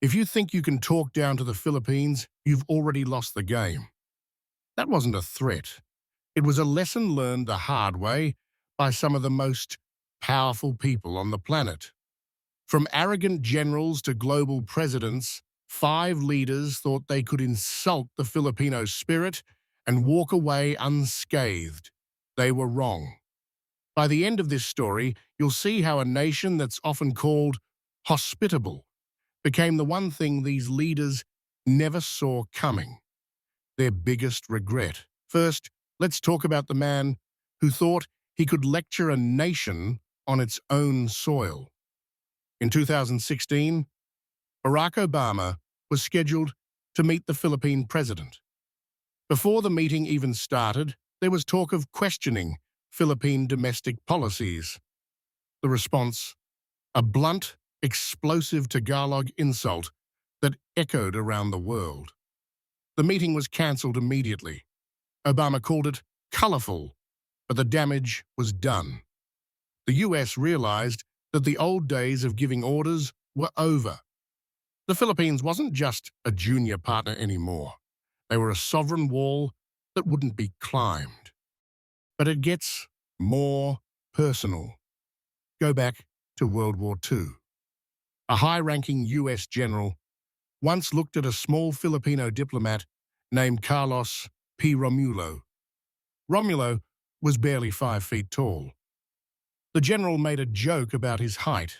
If you think you can talk down to the Philippines, you've already lost the game. That wasn't a threat. It was a lesson learned the hard way by some of the most powerful people on the planet. From arrogant generals to global presidents, five leaders thought they could insult the Filipino spirit and walk away unscathed. They were wrong. By the end of this story, you'll see how a nation that's often called hospitable became the one thing these leaders never saw coming, their biggest regret. First, let's talk about the man who thought he could lecture a nation on its own soil. In 2016, Barack Obama was scheduled to meet the Philippine president. Before the meeting even started, there was talk of questioning Philippine domestic policies. The response? A blunt, explosive Tagalog insult that echoed around the world. The meeting was cancelled immediately. Obama called it colorful, but the damage was done. The US realized that the old days of giving orders were over. The Philippines wasn't just a junior partner anymore. They were a sovereign wall that wouldn't be climbed. But it gets more personal. Go back to World War II. A high-ranking US general once looked at a small Filipino diplomat named Carlos P. Romulo. Romulo was barely 5 feet tall. The general made a joke about his height,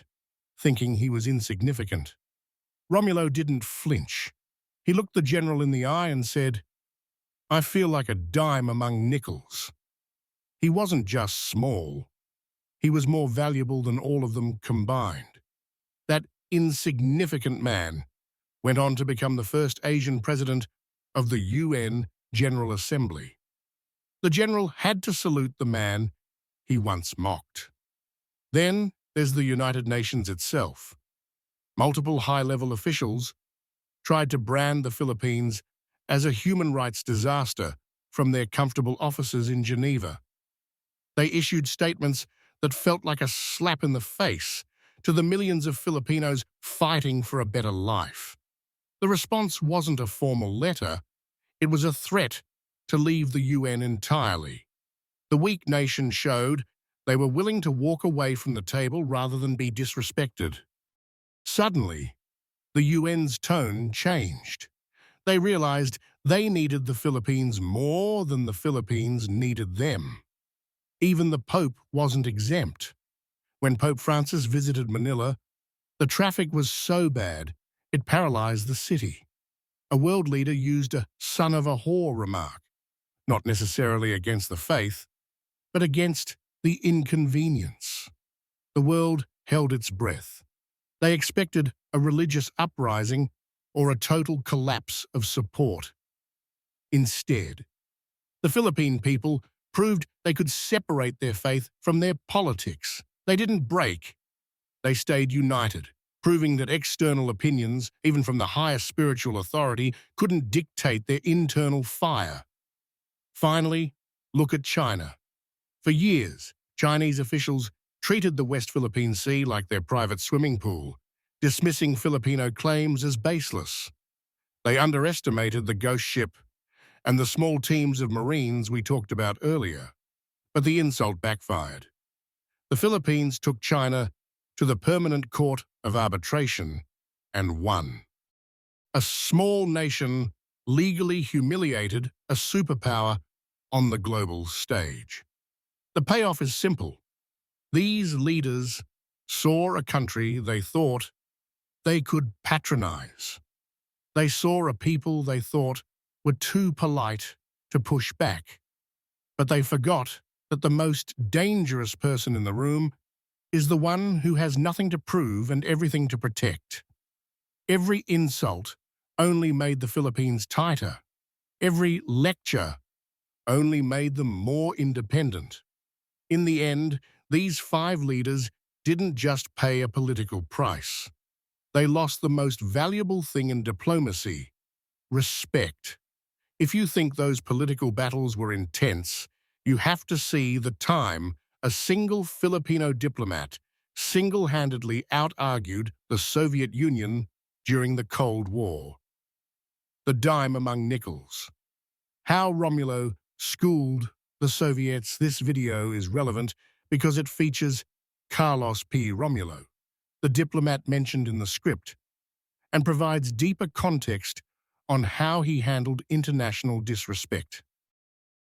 thinking he was insignificant. Romulo didn't flinch. He looked the general in the eye and said, "I feel like a dime among nickels." He wasn't just small. He was more valuable than all of them combined. That insignificant man went on to become the first Asian president of the UN General Assembly. The general had to salute the man he once mocked. Then there's the United Nations itself. Multiple high-level officials tried to brand the Philippines as a human rights disaster from their comfortable offices in Geneva. They issued statements that felt like a slap in the face to the millions of Filipinos fighting for a better life. The response wasn't a formal letter, it was a threat to leave the UN entirely. The weak nation showed they were willing to walk away from the table rather than be disrespected. Suddenly, the UN's tone changed. They realized they needed the Philippines more than the Philippines needed them. Even the Pope wasn't exempt. When Pope Francis visited Manila, the traffic was so bad it paralyzed the city. A world leader used a son of a whore remark, not necessarily against the faith, but against the inconvenience. The world held its breath. They expected a religious uprising or a total collapse of support. Instead, the Philippine people proved they could separate their faith from their politics. They didn't break. They stayed united, proving that external opinions, even from the highest spiritual authority, couldn't dictate their internal fire. Finally, look at China. For years, Chinese officials treated the West Philippine Sea like their private swimming pool, dismissing Filipino claims as baseless. They underestimated the ghost ship and the small teams of Marines we talked about earlier. But the insult backfired. The Philippines took China to the Permanent Court of Arbitration and won. A small nation legally humiliated a superpower on the global stage. The payoff is simple. These leaders saw a country they thought they could patronize. They saw a people they thought were too polite to push back. But they forgot that the most dangerous person in the room is the one who has nothing to prove and everything to protect. Every insult only made the Philippines tighter. Every lecture only made them more independent. In the end, these five leaders didn't just pay a political price. They lost the most valuable thing in diplomacy: respect. If you think those political battles were intense, you have to see the time a single Filipino diplomat single-handedly out-argued the Soviet Union during the Cold War. The dime among nickels. How Romulo schooled the Soviets. This video is relevant because it features Carlos P. Romulo, the diplomat mentioned in the script, and provides deeper context on how he handled international disrespect.